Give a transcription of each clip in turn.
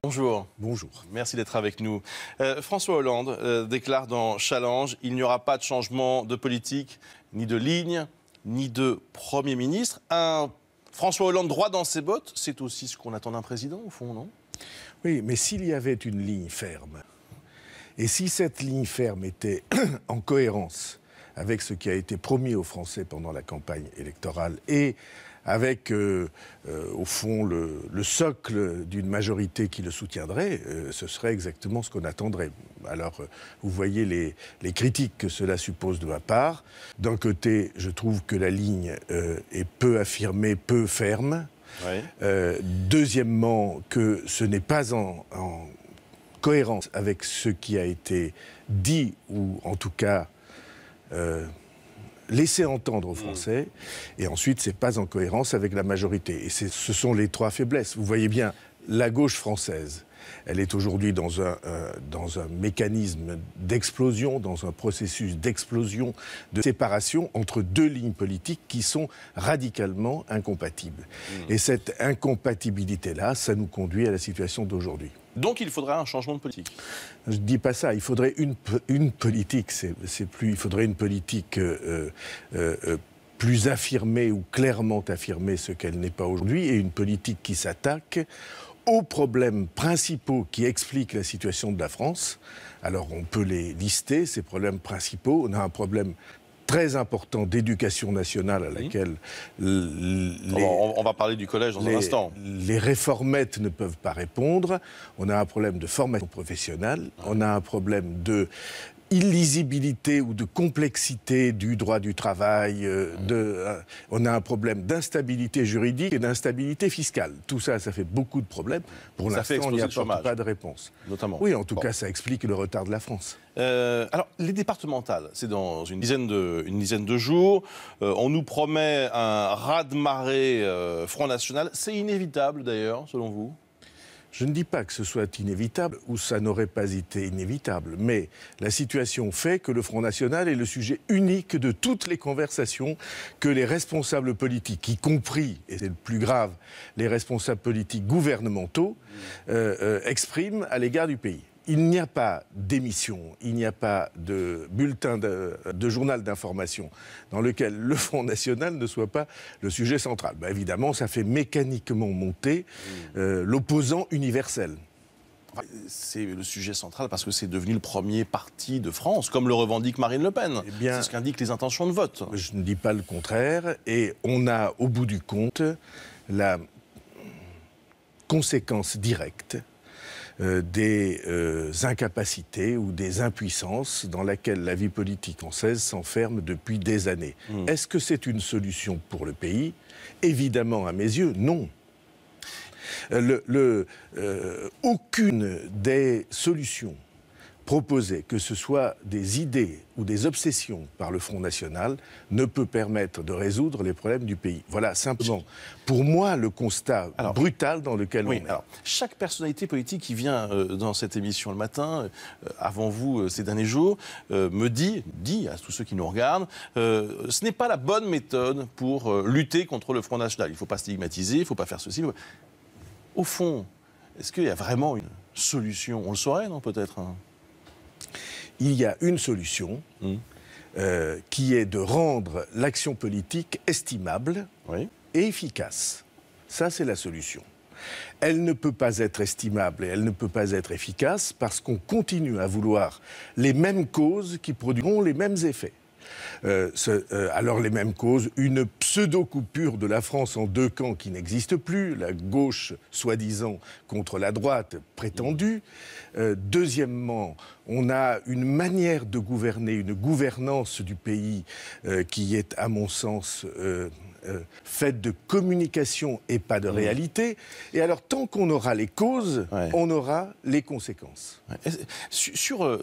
Bonjour. Bonjour. Merci d'être avec nous. François Hollande déclare dans Challenge: il n'y aura pas de changement de politique, ni de ligne, ni de Premier ministre. Un François Hollande droit dans ses bottes, c'est aussi ce qu'on attend d'un président, au fond, non? Oui, mais s'il y avait une ligne ferme, et si cette ligne ferme était en cohérence avec ce qui a été promis aux Français pendant la campagne électorale et avec, au fond, le socle d'une majorité qui le soutiendrait, ce serait exactement ce qu'on attendrait. Alors, vous voyez les critiques que cela suppose de ma part. D'un côté, je trouve que la ligne est peu affirmée, peu ferme. Oui. Deuxièmement, que ce n'est pas en cohérence avec ce qui a été dit, ou en tout cas laissé entendre aux Français. Et ensuite, ce n'est pas en cohérence avec la majorité. Et ce sont les trois faiblesses. Vous voyez bien, la gauche française, elle est aujourd'hui dans un mécanisme d'explosion, dans un processus d'explosion, de séparation entre deux lignes politiques qui sont radicalement incompatibles. Et cette incompatibilité-là, ça nous conduit à la situation d'aujourd'hui. Donc il faudrait un changement de politique. Je ne dis pas ça, il faudrait une politique, il faudrait une politique plus affirmée ou clairement affirmée, ce qu'elle n'est pas aujourd'hui, et une politique qui s'attaque aux problèmes principaux qui expliquent la situation de la France. Alors on peut les lister, ces problèmes principaux. On a un problème très important d'éducation nationale à laquelle on va parler du collège dans un instant. Les réformettes ne peuvent pas répondre. On a un problème de formation professionnelle. On a un problème de illisibilité ou de complexité du droit du travail, on a un problème d'instabilité juridique et d'instabilité fiscale. Tout ça, ça fait beaucoup de problèmes. Pour l'instant, on n'y apporte pas de réponse. Notamment. Oui, en tout cas, ça explique le retard de la France. Alors, les départementales, c'est dans une dizaine de jours. On nous promet un raz-de-marée Front National. C'est inévitable, d'ailleurs, selon vous ? Je ne dis pas que ce soit inévitable ou ça n'aurait pas été inévitable, mais la situation fait que le Front National est le sujet unique de toutes les conversations que les responsables politiques, y compris, et c'est le plus grave, les responsables politiques gouvernementaux, expriment à l'égard du pays. Il n'y a pas d'émission, il n'y a pas de bulletin de journal d'information dans lequel le Front National ne soit pas le sujet central. Ben évidemment, ça fait mécaniquement monter l'opposant universel. C'est le sujet central parce que c'est devenu le premier parti de France, comme le revendique Marine Le Pen. Eh bien, c'est ce qu'indiquent les intentions de vote. Je ne dis pas le contraire. Et on a, au bout du compte, la conséquence directe des incapacités ou des impuissances dans laquelle la vie politique française s'enferme depuis des années. Est-ce que c'est une solution pour le pays? Évidemment, à mes yeux, non. Aucune des solutions proposées, que ce soit des idées ou des obsessions par le Front National, ne peut permettre de résoudre les problèmes du pays. Voilà, simplement, pour moi, le constat brutal dans lequel on est. Alors, chaque personnalité politique qui vient dans cette émission le matin, avant vous ces derniers jours, me dit à tous ceux qui nous regardent, ce n'est pas la bonne méthode pour lutter contre le Front National. Il ne faut pas stigmatiser, il ne faut pas faire ceci. Au fond, est-ce qu'il y a vraiment une solution? On le saurait, non, peut-être, hein? Il y a une solution qui est de rendre l'action politique estimable et efficace. Ça, c'est la solution. Elle ne peut pas être estimable et elle ne peut pas être efficace parce qu'on continue à vouloir les mêmes causes qui produiront les mêmes effets. Alors les mêmes causes, une pseudo-coupure de la France en deux camps qui n'existe plus, la gauche soi-disant contre la droite prétendue. Deuxièmement, on a une manière de gouverner, une gouvernance du pays qui est, à mon sens, faite de communication et pas de réalité. Et alors, tant qu'on aura les causes, on aura les conséquences. Sur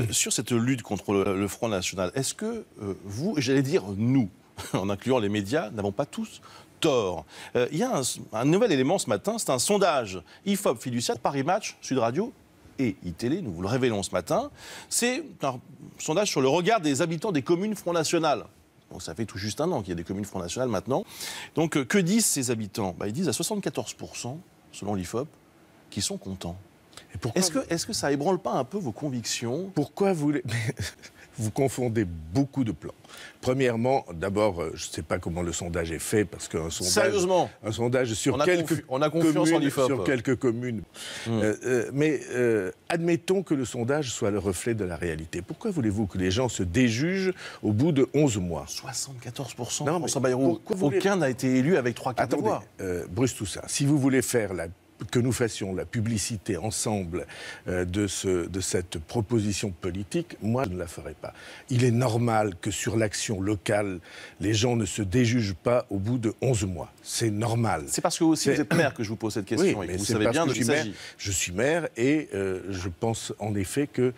cette lutte contre le Front National, est-ce que vous, j'allais dire nous, en incluant les médias, n'avons pas tous tort? Il y a un nouvel élément ce matin, c'est un sondage IFOP Fiducial, Paris Match, Sud Radio et iTélé, nous vous le révélons ce matin. C'est un sondage sur le regard des habitants des communes Front National. Donc ça fait tout juste un an qu'il y a des communes Front National maintenant. Donc que disent ces habitants? Ils disent à 74%, selon l'IFOP, qu'ils sont contents. Est-ce que ça ébranle pas un peu vos convictions? Pourquoi vous... Vous confondez beaucoup de plans. Premièrement, d'abord, je ne sais pas comment le sondage est fait, parce qu'un sondage... Sérieusement? Un sondage sur on a confiance en l'IFOP. Sur quelques communes. Mais admettons que le sondage soit le reflet de la réalité. Pourquoi voulez-vous que les gens se déjugent au bout de 11 mois? 74%, non, François Bayrou. Aucun n'a été élu avec 3/4 de voix. Bruce Toussaint, si vous voulez faire que nous fassions la publicité ensemble de cette proposition politique, moi, je ne la ferai pas. Il est normal que sur l'action locale, les gens ne se déjugent pas au bout de 11 mois. C'est normal. C'est parce que aussi vous êtes maire que je vous pose cette question, oui, et que vous savez bien de qui il s'agit. Je suis maire et je pense en effet que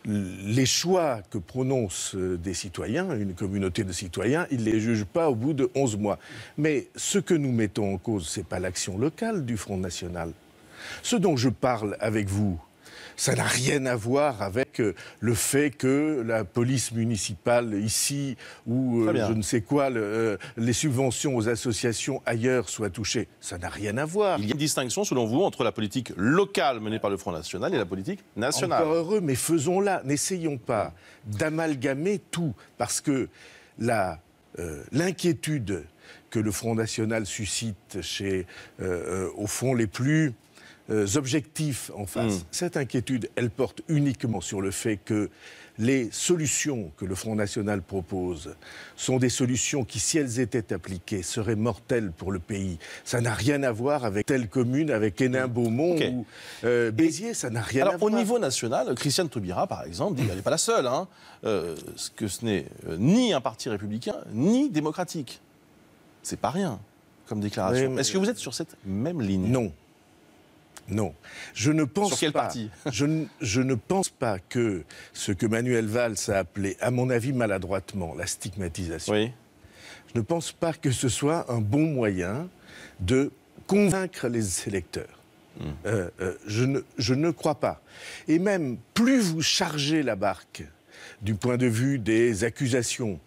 les choix que prononcent des citoyens, une communauté de citoyens, ils ne les jugent pas au bout de 11 mois. Mais ce que nous mettons en cause, ce n'est pas l'action locale du Front National. Ce dont je parle avec vous, ça n'a rien à voir avec le fait que la police municipale ici, ou je ne sais quoi, les subventions aux associations ailleurs soient touchées. Ça n'a rien à voir. Il y a une distinction, selon vous, entre la politique locale menée par le Front National et la politique nationale. Encore heureux, mais faisons-la. N'essayons pas d'amalgamer tout, parce que l'inquiétude que le Front National suscite chez, au fond, les plus objectifs en face, cette inquiétude, elle porte uniquement sur le fait que les solutions que le Front National propose sont des solutions qui, si elles étaient appliquées, seraient mortelles pour le pays. Ça n'a rien à voir avec telle commune, avec Hénin-Beaumont ou Béziers, ça n'a rien à voir. Au niveau national, Christiane Taubira, par exemple, dit, elle n'est pas la seule, que ce n'est ni un parti républicain, ni démocratique. C'est pas rien comme déclaration. Est-ce que vous êtes sur cette même ligne? Non. Non. Je ne pense sur quel pas. parti? je ne pense pas que ce que Manuel Valls a appelé, à mon avis maladroitement, la stigmatisation. Oui. Je ne pense pas que ce soit un bon moyen de convaincre les électeurs. Je ne crois pas. Et même, plus vous chargez la barque du point de vue des accusations,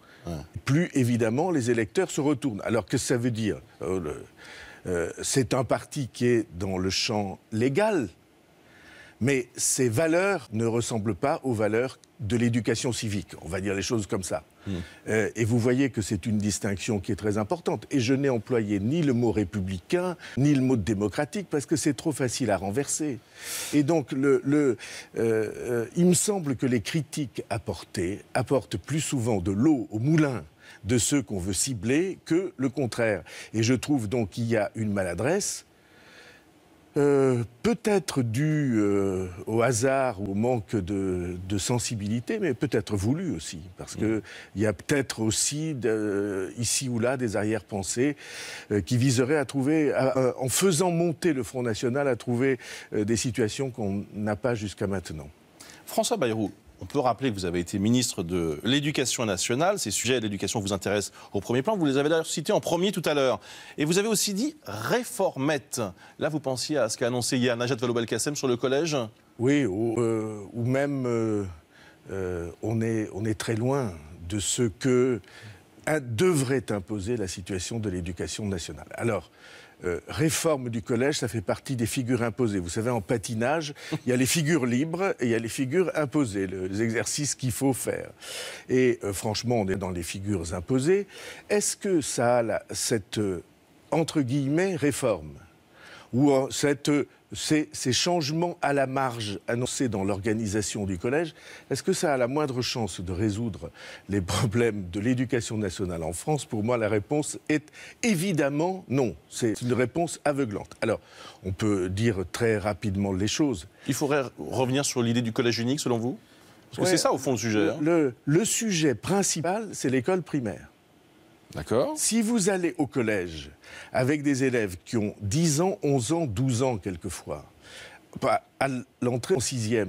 plus évidemment les électeurs se retournent. Alors que ça veut dire c'est un parti qui est dans le champ légal, mais ses valeurs ne ressemblent pas aux valeurs de l'éducation civique. On va dire les choses comme ça. Et vous voyez que c'est une distinction qui est très importante. Et je n'ai employé ni le mot républicain, ni le mot démocratique, parce que c'est trop facile à renverser. Et donc, il me semble que les critiques apportées apportent plus souvent de l'eau au moulin de ceux qu'on veut cibler que le contraire. Et je trouve donc qu'il y a une maladresse, peut-être due au hasard ou au manque de sensibilité, mais peut-être voulu aussi, parce qu'il y a peut-être aussi, ici ou là, des arrière-pensées qui viseraient à trouver, en faisant monter le Front National, à trouver des situations qu'on n'a pas jusqu'à maintenant. François Bayrou, on peut rappeler que vous avez été ministre de l'Éducation nationale. Ces sujets de l'éducation vous intéressent au premier plan. Vous les avez d'ailleurs cités en premier tout à l'heure. Et vous avez aussi dit réformette. Là, vous pensiez à ce qu'a annoncé hier Najat Vallaud-Belkacem sur le collège? Oui, ou même on est très loin de ce que devrait imposer la situation de l'éducation nationale. Alors, réforme du collège, ça fait partie des figures imposées. Vous savez, en patinage, il y a les figures libres et il y a les figures imposées, les exercices qu'il faut faire. Et franchement, on est dans les figures imposées. Est-ce que ça a cette, entre guillemets, réforme, ou ces changements à la marge annoncés dans l'organisation du collège, est-ce que ça a la moindre chance de résoudre les problèmes de l'éducation nationale en France? Pour moi, la réponse est évidemment non. C'est une réponse aveuglante. Alors, on peut dire très rapidement les choses. Il faudrait revenir sur l'idée du collège unique, selon vous? Parce que c'est ça, au fond, le sujet. Le sujet principal, c'est l'école primaire. D'accord. Si vous allez au collège avec des élèves qui ont 10 ans, 11 ans, 12 ans quelquefois, à l'entrée en 6e,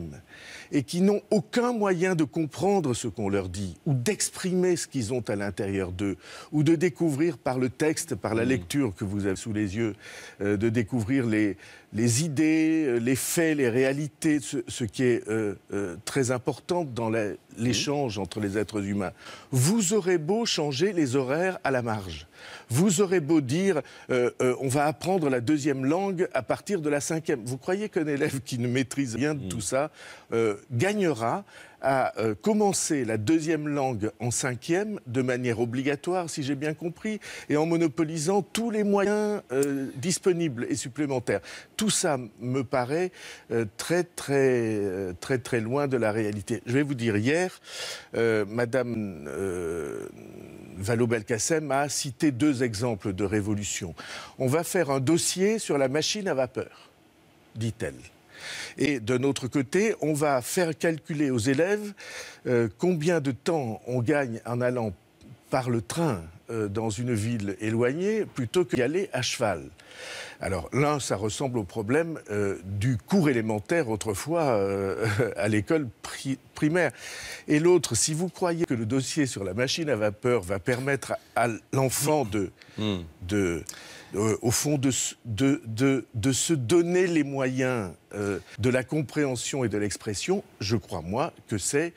et qui n'ont aucun moyen de comprendre ce qu'on leur dit, ou d'exprimer ce qu'ils ont à l'intérieur d'eux, ou de découvrir par le texte, par la lecture que vous avez sous les yeux, de découvrir les idées, les faits, les réalités, ce qui est très important dans l'échange entre les êtres humains. Vous aurez beau changer les horaires à la marge. Vous aurez beau dire, on va apprendre la deuxième langue à partir de la 5e. Vous croyez qu'un élève qui ne maîtrise rien de tout ça gagnera à commencer la deuxième langue en 5e de manière obligatoire, si j'ai bien compris, et en monopolisant tous les moyens disponibles et supplémentaires. Tout ça me paraît très loin de la réalité. Je vais vous dire, hier, Madame Vallaud-Belkacem a cité 2 exemples de révolution. On va faire un dossier sur la machine à vapeur, dit-elle. Et de notre côté, on va faire calculer aux élèves combien de temps on gagne en allant par le train dans une ville éloignée plutôt qu'y aller à cheval. Alors l'un, ça ressemble au problème du cours élémentaire autrefois à l'école primaire. Et l'autre, si vous croyez que le dossier sur la machine à vapeur va permettre à l'enfant au fond de se donner les moyens de la compréhension et de l'expression, je crois, moi, que c'est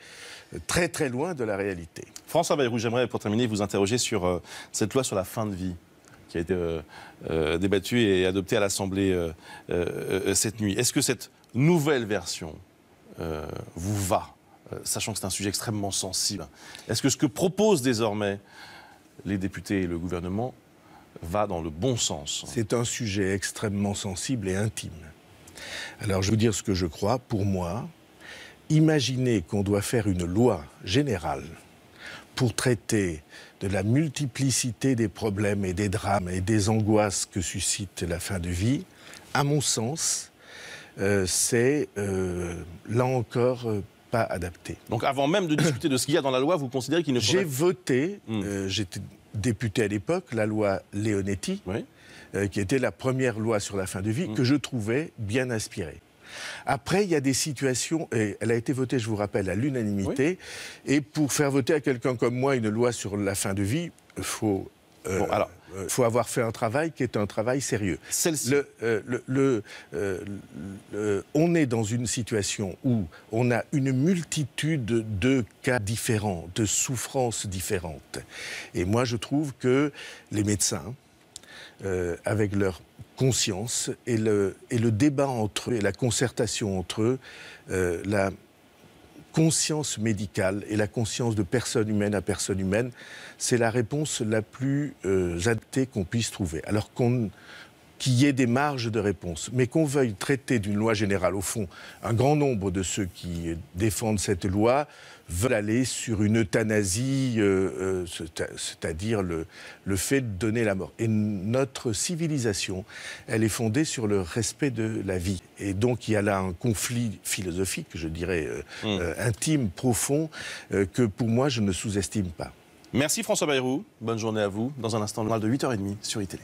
très loin de la réalité. François Bayrou, j'aimerais, pour terminer, vous interroger sur cette loi sur la fin de vie qui a été débattue et adoptée à l'Assemblée cette nuit. Est-ce que cette nouvelle version vous va, sachant que c'est un sujet extrêmement sensible? Est-ce que ce que proposent désormais les députés et le gouvernement va dans le bon sens? C'est un sujet extrêmement sensible et intime. Alors, je vais vous dire ce que je crois. Pour moi, imaginez qu'on doit faire une loi générale pour traiter de la multiplicité des problèmes et des drames et des angoisses que suscite la fin de vie, à mon sens, c'est, là encore, pas adapté. Donc avant même de discuter de ce qu'il y a dans la loi, vous considérez qu'il ne faudrait... J'ai voté, j'étais député à l'époque, la loi Leonetti, oui. Qui était la première loi sur la fin de vie, que je trouvais bien inspirée. Après, il y a des situations, et elle a été votée, je vous rappelle, à l'unanimité, oui. Et pour faire voter à quelqu'un comme moi une loi sur la fin de vie, il faut avoir fait un travail qui est un travail sérieux. On est dans une situation où on a une multitude de cas différents, de souffrances différentes. Et moi, je trouve que les médecins, avec leur conscience et le débat entre eux et la concertation entre eux, la conscience médicale et la conscience de personne humaine à personne humaine, c'est la réponse la plus adaptée qu'on puisse trouver. Alors qu'il y ait des marges de réponse, mais qu'on veuille traiter d'une loi générale, au fond, un grand nombre de ceux qui défendent cette loi veulent aller sur une euthanasie, c'est-à-dire le fait de donner la mort. Et notre civilisation, elle est fondée sur le respect de la vie. Et donc il y a là un conflit philosophique, je dirais, intime, profond, que pour moi je ne sous-estime pas. Merci François Bayrou, bonne journée à vous. Dans un instant, le journal de 8h30 sur iTélé.